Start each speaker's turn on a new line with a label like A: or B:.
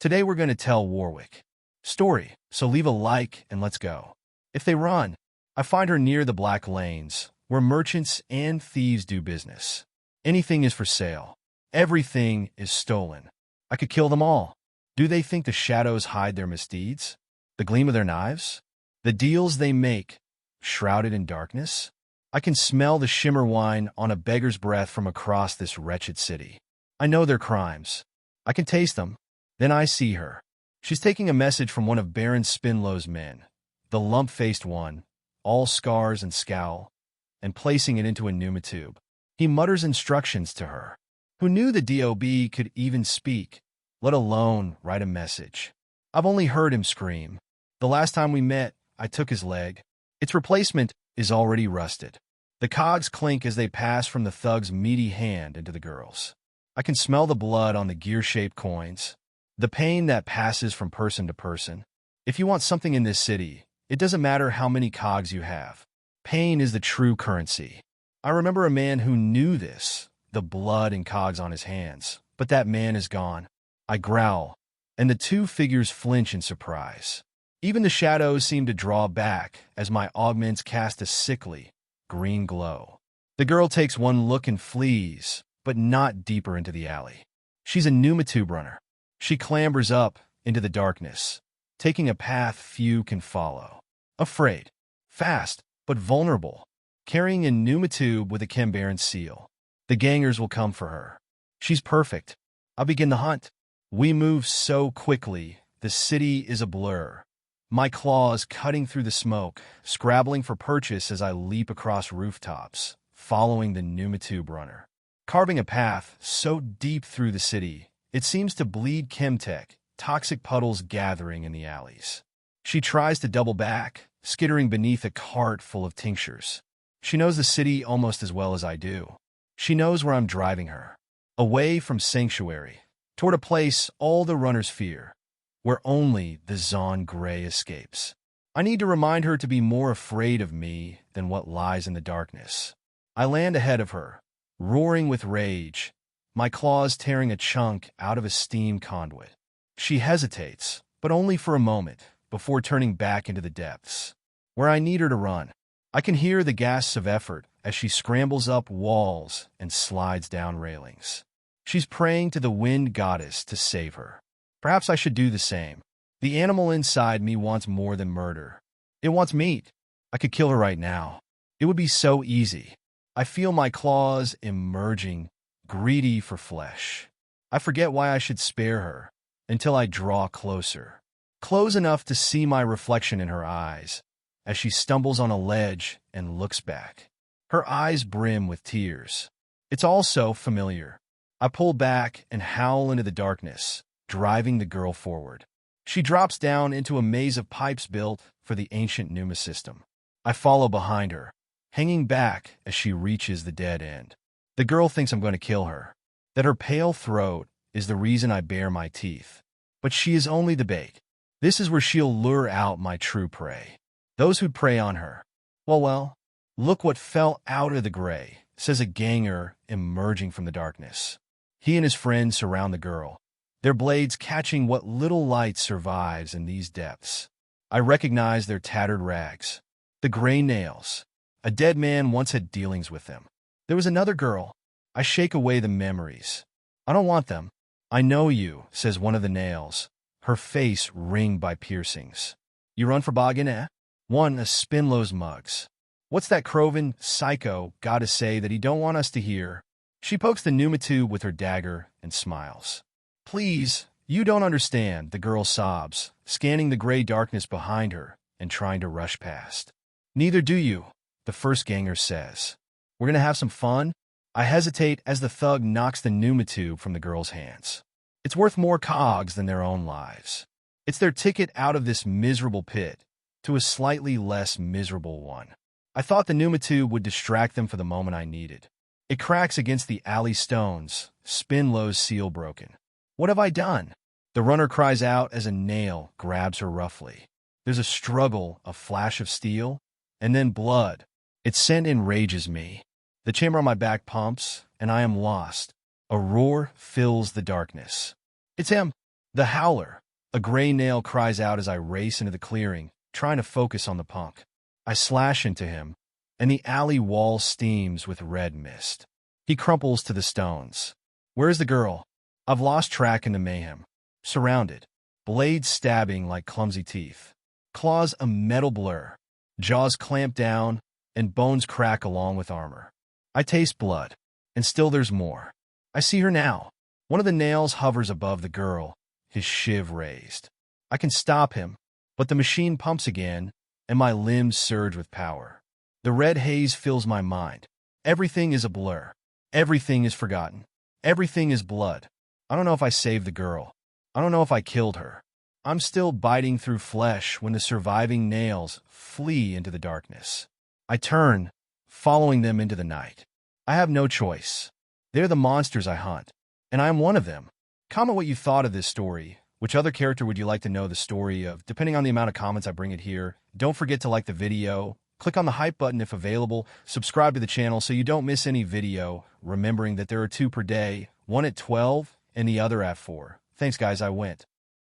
A: Today we're going to tell Warwick story, so leave a like and let's go. If they run, I find her near the Black Lanes, where merchants and thieves do business. Anything is for sale. Everything is stolen. I could kill them all. Do they think the shadows hide their misdeeds? The gleam of their knives? The deals they make, shrouded in darkness? I can smell the shimmer wine on a beggar's breath from across this wretched city. I know their crimes. I can taste them. Then I see her. She's taking a message from one of Baron Spinlow's men, the lump-faced one, all scars and scowl, and placing it into a pneumatube. He mutters instructions to her. Who knew the DOB could even speak, let alone write a message? I've only heard him scream. The last time we met, I took his leg. Its replacement is already rusted. The cogs clink as they pass from the thug's meaty hand into the girl's. I can smell the blood on the gear-shaped coins, the pain that passes from person to person. If you want something in this city, it doesn't matter how many cogs you have. Pain is the true currency. I remember a man who knew this, the blood and cogs on his hands, but that man is gone. I growl, and the two figures flinch in surprise. Even the shadows seem to draw back as my augments cast a sickly, green glow. The girl takes one look and flees, but not deeper into the alley. She's a pneumatube runner. She clambers up into the darkness, taking a path few can follow. Afraid, fast, but vulnerable, carrying a pneumatube with a Cambaran seal. The gangers will come for her. She's perfect. I'll begin the hunt. We move so quickly, the city is a blur. My claws cutting through the smoke, scrabbling for purchase as I leap across rooftops, following the pneumatube runner. Carving a path so deep through the city, it seems to bleed chemtech, toxic puddles gathering in the alleys. She tries to double back, skittering beneath a cart full of tinctures. She knows the city almost as well as I do. She knows where I'm driving her. Away from Sanctuary, toward a place all the runners fear, where only the Zaun Grey escapes. I need to remind her to be more afraid of me than what lies in the darkness. I land ahead of her, roaring with rage, my claws tearing a chunk out of a steam conduit. She hesitates, but only for a moment, before turning back into the depths, where I need her to run. I can hear the gasps of effort as she scrambles up walls and slides down railings. She's praying to the wind goddess to save her. Perhaps I should do the same. The animal inside me wants more than murder. It wants meat. I could kill her right now. It would be so easy. I feel my claws emerging, greedy for flesh. I forget why I should spare her, until I draw closer. Close enough to see my reflection in her eyes, as she stumbles on a ledge and looks back. Her eyes brim with tears. It's all so familiar. I pull back and howl into the darkness, driving the girl forward. She drops down into a maze of pipes built for the ancient pneuma system. I follow behind her, hanging back as she reaches the dead end. The girl thinks I'm going to kill her, that her pale throat is the reason I bare my teeth. But she is only the bait. This is where she'll lure out my true prey. Those who'd prey on her. Well, look what fell out of the gray, says a ganger emerging from the darkness. He and his friends surround the girl, their blades catching what little light survives in these depths. I recognize their tattered rags. The gray nails. A dead man once had dealings with them. There was another girl. I shake away the memories. I don't want them. I know you, says one of the nails, her face ringed by piercings. You run for Boggin, eh? One of Spinlow's mugs. What's that Crovan psycho gotta say that he don't want us to hear? She pokes the pneumatube with her dagger and smiles. Please, you don't understand, the girl sobs, scanning the gray darkness behind her and trying to rush past. Neither do you, the first ganger says. We're gonna have some fun? I hesitate as the thug knocks the pneumatube from the girl's hands. It's worth more cogs than their own lives. It's their ticket out of this miserable pit to a slightly less miserable one. I thought the pneumatube would distract them for the moment I needed. It cracks against the alley stones, Spinlow's seal broken. What have I done? The runner cries out as a nail grabs her roughly. There's a struggle, a flash of steel, and then blood. Its scent enrages me. The chamber on my back pumps, and I am lost. A roar fills the darkness. It's him. The Howler, a gray nail, cries out as I race into the clearing, trying to focus on the punk. I slash into him, and the alley wall steams with red mist. He crumples to the stones. Where's the girl? I've lost track in the mayhem. Surrounded. Blades stabbing like clumsy teeth. Claws a metal blur. Jaws clamp down, and bones crack along with armor. I taste blood, and still there's more. I see her now. One of the nails hovers above the girl, his shiv raised. I can stop him, but the machine pumps again, and my limbs surge with power. The red haze fills my mind. Everything is a blur. Everything is forgotten. Everything is blood. I don't know if I saved the girl. I don't know if I killed her. I'm still biting through flesh when the surviving nails flee into the darkness. I turn, following them into the night. I have no choice. They're the monsters I hunt, and I am one of them. Comment what you thought of this story. Which other character would you like to know the story of? Depending on the amount of comments I bring it here. Don't forget to like the video. Click on the hype button if available. Subscribe to the channel so you don't miss any video. Remembering that there are 2 per day, one at 12 and the other at 4. Thanks guys, I went.